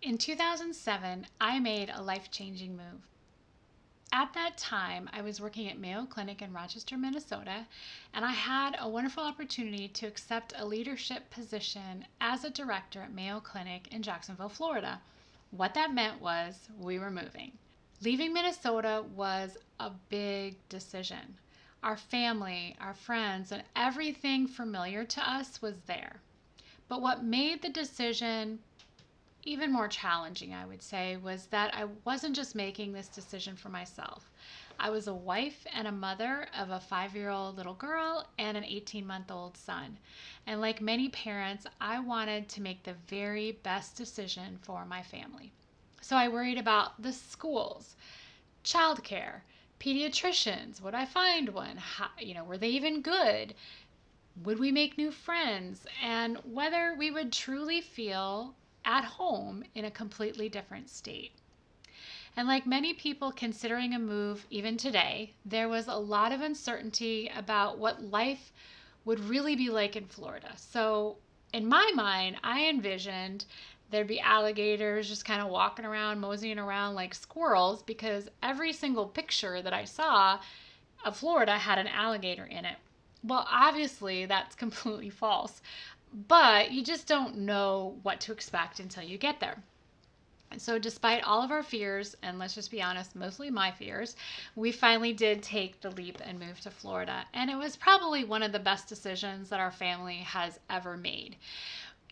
In 2007, I made a life-changing move. At that time, I was working at Mayo Clinic in Rochester, Minnesota, and I had a wonderful opportunity to accept a leadership position as a director at Mayo Clinic in Jacksonville, Florida. What that meant was we were moving. Leaving Minnesota was a big decision. Our family, our friends, and everything familiar to us was there. But what made the decision even more challenging, I would say, was that I wasn't just making this decision for myself. I was a wife and a mother of a 5-year-old little girl and an 18-month-old son. And like many parents, I wanted to make the very best decision for my family. So I worried about the schools, childcare, pediatricians. Would I find one? Were they even good? Would we make new friends? And whether we would truly feel at home in a completely different state. And like many people considering a move even today, there was a lot of uncertainty about what life would really be like in Florida. So in my mind, I envisioned there'd be alligators just kind of walking around, moseying around like squirrels, because every single picture that I saw of Florida had an alligator in it. Well, obviously that's completely false, but you just don't know what to expect until you get there. And so despite all of our fears, and let's just be honest, mostly my fears, we finally did take the leap and move to Florida. And it was probably one of the best decisions that our family has ever made.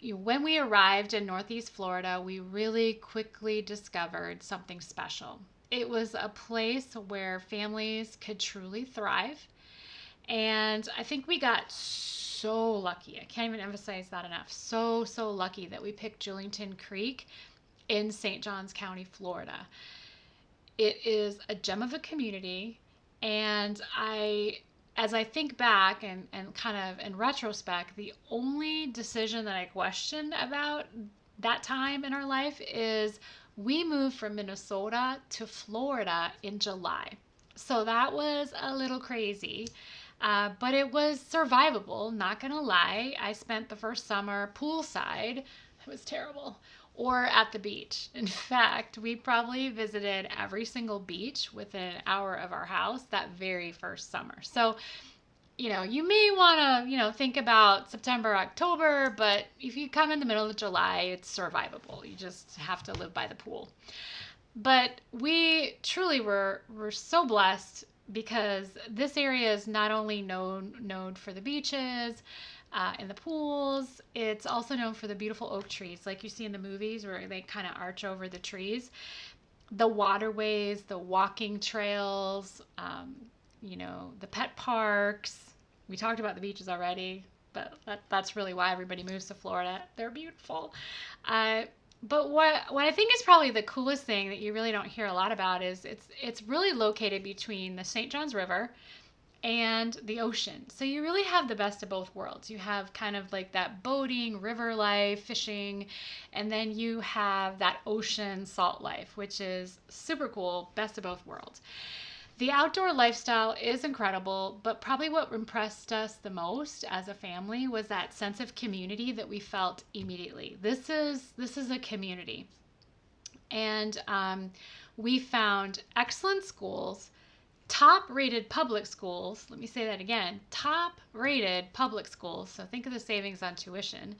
When we arrived in Northeast Florida, we really quickly discovered something special. It was a place where families could truly thrive. And I think we got so lucky. I can't even emphasize that enough. So lucky that we picked Julington Creek in St. Johns County, Florida. It is a gem of a community. And as I think back and kind of in retrospect, the only decision that I question about that time in our life is we moved from Minnesota to Florida in July. So that was a little crazy. But it was survivable, not gonna lie. I spent the first summer poolside. It was terrible. Or at the beach. In fact, we probably visited every single beach within an hour of our house that very first summer. So, you may want to, think about September, October, but if you come in the middle of July, it's survivable. You just have to live by the pool. But we truly were so blessed because this area is not only known for the beaches and the pools, it's also known for the beautiful oak trees like you see in the movies where they kind of arch over the trees. The waterways, the walking trails, the pet parks. We talked about the beaches already, but that's really why everybody moves to Florida. They're beautiful. But what I think is probably the coolest thing that you really don't hear a lot about is it's really located between the St. Johns River and the ocean. So you really have the best of both worlds. You have kind of like that boating, river life, fishing, and then you have that ocean salt life, which is super cool, best of both worlds. The outdoor lifestyle is incredible, but probably what impressed us the most as a family was that sense of community that we felt immediately. This is a community. And we found excellent schools, top-rated public schools. Let me say that again, top-rated public schools. So think of the savings on tuition.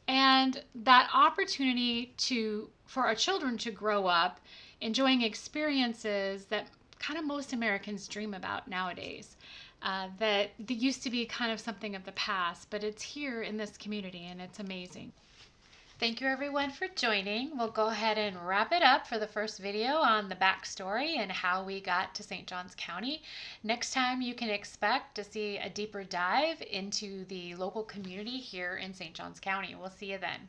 And that opportunity for our children to grow up enjoying experiences that kind of most Americans dream about nowadays. That used to be kind of something of the past, but it's here in this community and it's amazing. Thank you everyone for joining. We'll go ahead and wrap it up for the first video on the backstory and how we got to St. Johns County. Next time you can expect to see a deeper dive into the local community here in St. Johns County. We'll see you then.